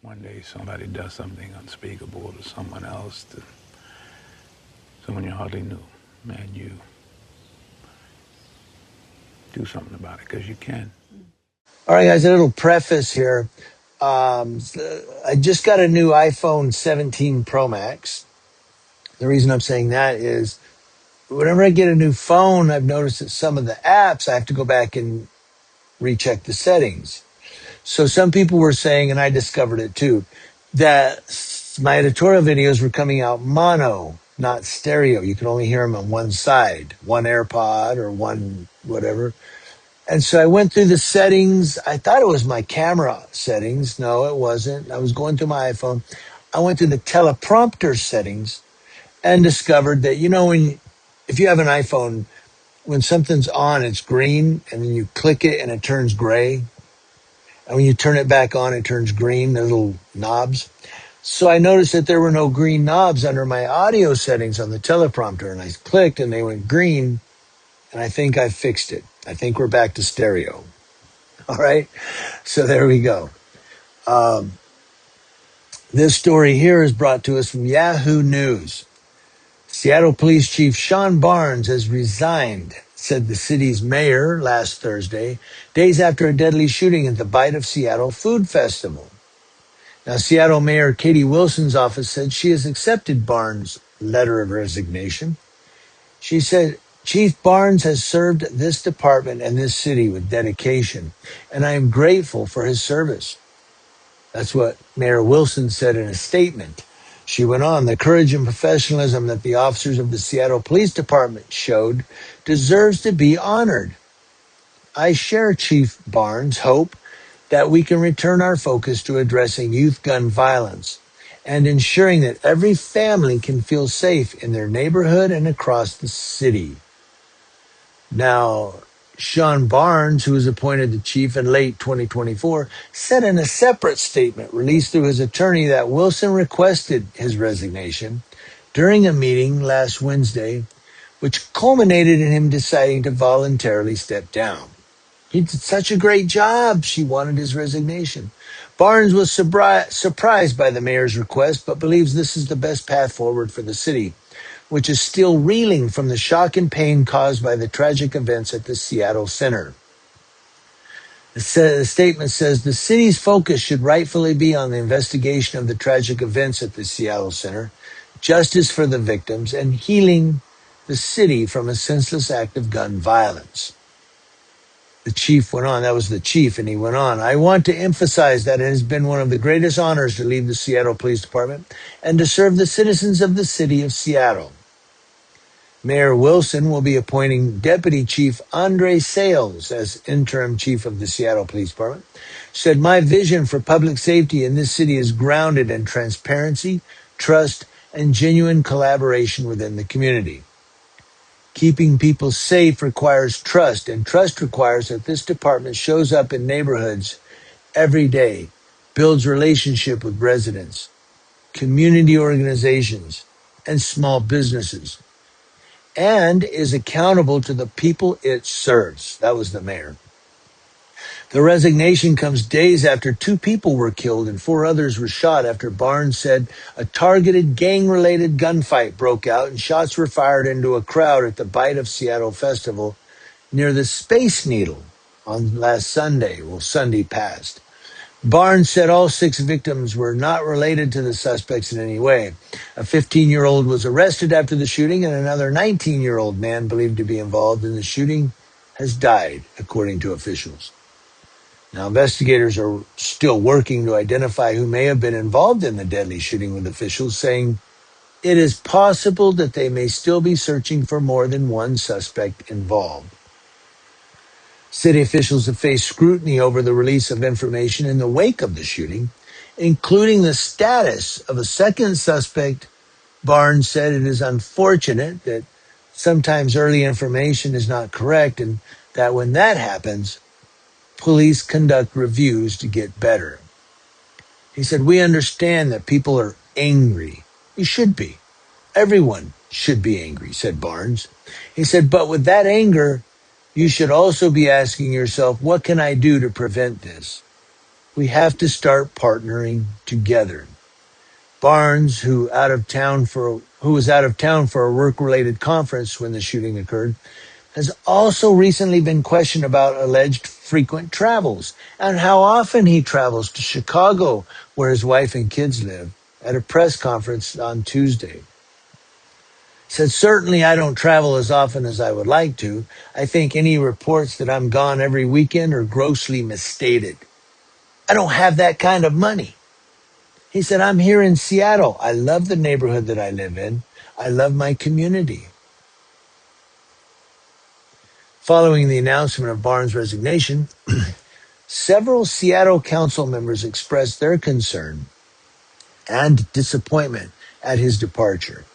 one day somebody does something unspeakable to someone else, to someone you hardly knew, and you do something about it because you can. All right, guys, a little preface here. I just got a new iPhone 17 Pro Max. The reason I'm saying that is whenever I get a new phone, I've noticed that some of the apps, I have to go back and recheck the settings. So some people were saying, and I discovered it too, that my editorial videos were coming out mono, not stereo. You could only hear them on one side, one AirPod or one whatever. And so I went through the settings. I thought it was my camera settings. No, it wasn't. I was going through my iPhone. I went through the teleprompter settings and discovered that, if you have an iPhone, when something's on, it's green, and then you click it and it turns gray. And when you turn it back on, it turns green, the little knobs. So I noticed that there were no green knobs under my audio settings on the teleprompter. And I clicked and they went green. And I think I fixed it. I think we're back to stereo. All right. So there we go. This story here is brought to us from Yahoo News. Seattle Police Chief Shon Barnes has resigned, said the city's mayor last Thursday, days after a deadly shooting at the Bite of Seattle Food Festival. Now, Seattle Mayor Katie Wilson's office said she has accepted Barnes' letter of resignation. She said, Chief Barnes has served this department and this city with dedication, and I am grateful for his service. That's what Mayor Wilson said in a statement. She went on, the courage and professionalism that the officers of the Seattle Police Department showed deserves to be honored. I share Chief Barnes' hope that we can return our focus to addressing youth gun violence and ensuring that every family can feel safe in their neighborhood and across the city. Now, Shon Barnes, who was appointed the chief in late 2024, said in a separate statement released through his attorney that Wilson requested his resignation during a meeting last Wednesday, which culminated in him deciding to voluntarily step down. He did such a great job, she wanted his resignation. Barnes was surprised by the mayor's request, but believes this is the best path forward for the city, which is still reeling from the shock and pain caused by the tragic events at the Seattle Center. The statement says the city's focus should rightfully be on the investigation of the tragic events at the Seattle Center, justice for the victims, and healing the city from a senseless act of gun violence. The chief went on, that was the chief, and he went on, I want to emphasize that it has been one of the greatest honors to lead the Seattle Police Department and to serve the citizens of the city of Seattle. Mayor Wilson will be appointing Deputy Chief Andre Sales as interim chief of the Seattle Police Department. Said, my vision for public safety in this city is grounded in transparency, trust, and genuine collaboration within the community. Keeping people safe requires trust, and trust requires that this department shows up in neighborhoods every day, builds relationship with residents, community organizations, and small businesses, and is accountable to the people it serves. That was the mayor. The resignation comes days after 2 people were killed and 4 others were shot after Barnes said a targeted gang-related gunfight broke out and shots were fired into a crowd at the Bite of Seattle Festival near the Space Needle on last Sunday. Well, Sunday passed. Barnes said all 6 victims were not related to the suspects in any way. A 15-year-old was arrested after the shooting, and another 19-year-old man believed to be involved in the shooting has died, according to officials. Now, investigators are still working to identify who may have been involved in the deadly shooting, with officials saying it is possible that they may still be searching for more than one suspect involved. City officials have faced scrutiny over the release of information in the wake of the shooting, including the status of a second suspect. Barnes said it is unfortunate that sometimes early information is not correct, and that when that happens, police conduct reviews to get better. He said, we understand that people are angry. You should be. Everyone should be angry, said Barnes. He said, but with that anger, you should also be asking yourself, what can I do to prevent this? We have to start partnering together. Barnes, who was out of town for a work-related conference when the shooting occurred, has also recently been questioned about alleged frequent travels and how often he travels to Chicago, where his wife and kids live, at a press conference on Tuesday. Said, certainly I don't travel as often as I would like to. I think any reports that I'm gone every weekend are grossly misstated. I don't have that kind of money. He said, I'm here in Seattle. I love the neighborhood that I live in. I love my community. Following the announcement of Barnes' resignation, several Seattle council members expressed their concern and disappointment at his departure.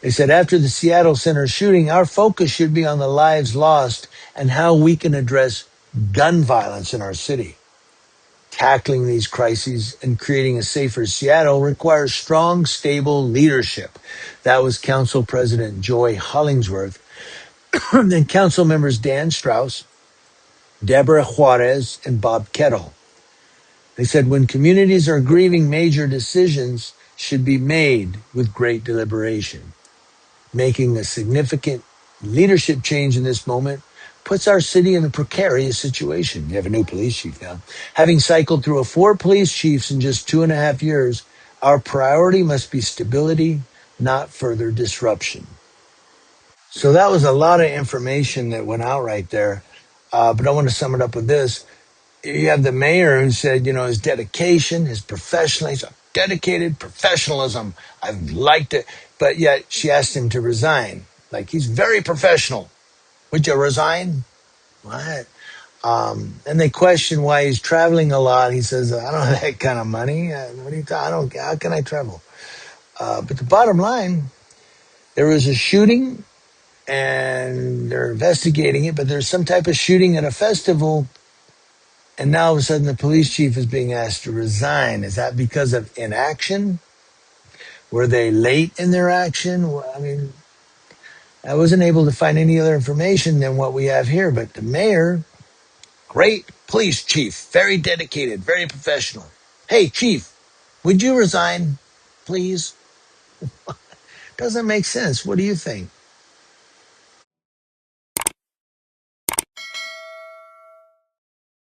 They said, after the Seattle Center shooting, our focus should be on the lives lost and how we can address gun violence in our city. Tackling these crises and creating a safer Seattle requires strong, stable leadership. That was Council President Joy Hollingsworth. And Council members Dan Strauss, Deborah Juarez, and Bob Kettle. They said when communities are grieving, major decisions should be made with great deliberation. Making a significant leadership change in this moment puts our city in a precarious situation. You have a new police chief now. Having cycled through 4 police chiefs in just 2.5 years, our priority must be stability, not further disruption. So that was a lot of information that went out right there. But I want to sum it up with this. You have the mayor who said, his dedication, his professionalism, dedicated professionalism. I've liked it. But yet she asked him to resign. Like, he's very professional. Would you resign? What? And they question why he's traveling a lot. He says, I don't have that kind of money. What are you talking? How can I travel? But the bottom line, there was a shooting and they're investigating it, but there's some type of shooting at a festival. And now all of a sudden the police chief is being asked to resign. Is that because of inaction? Were they late in their action? I mean, I wasn't able to find any other information than what we have here, but the mayor, great police chief, very dedicated, very professional. Hey, chief, would you resign, please? Doesn't make sense. What do you think?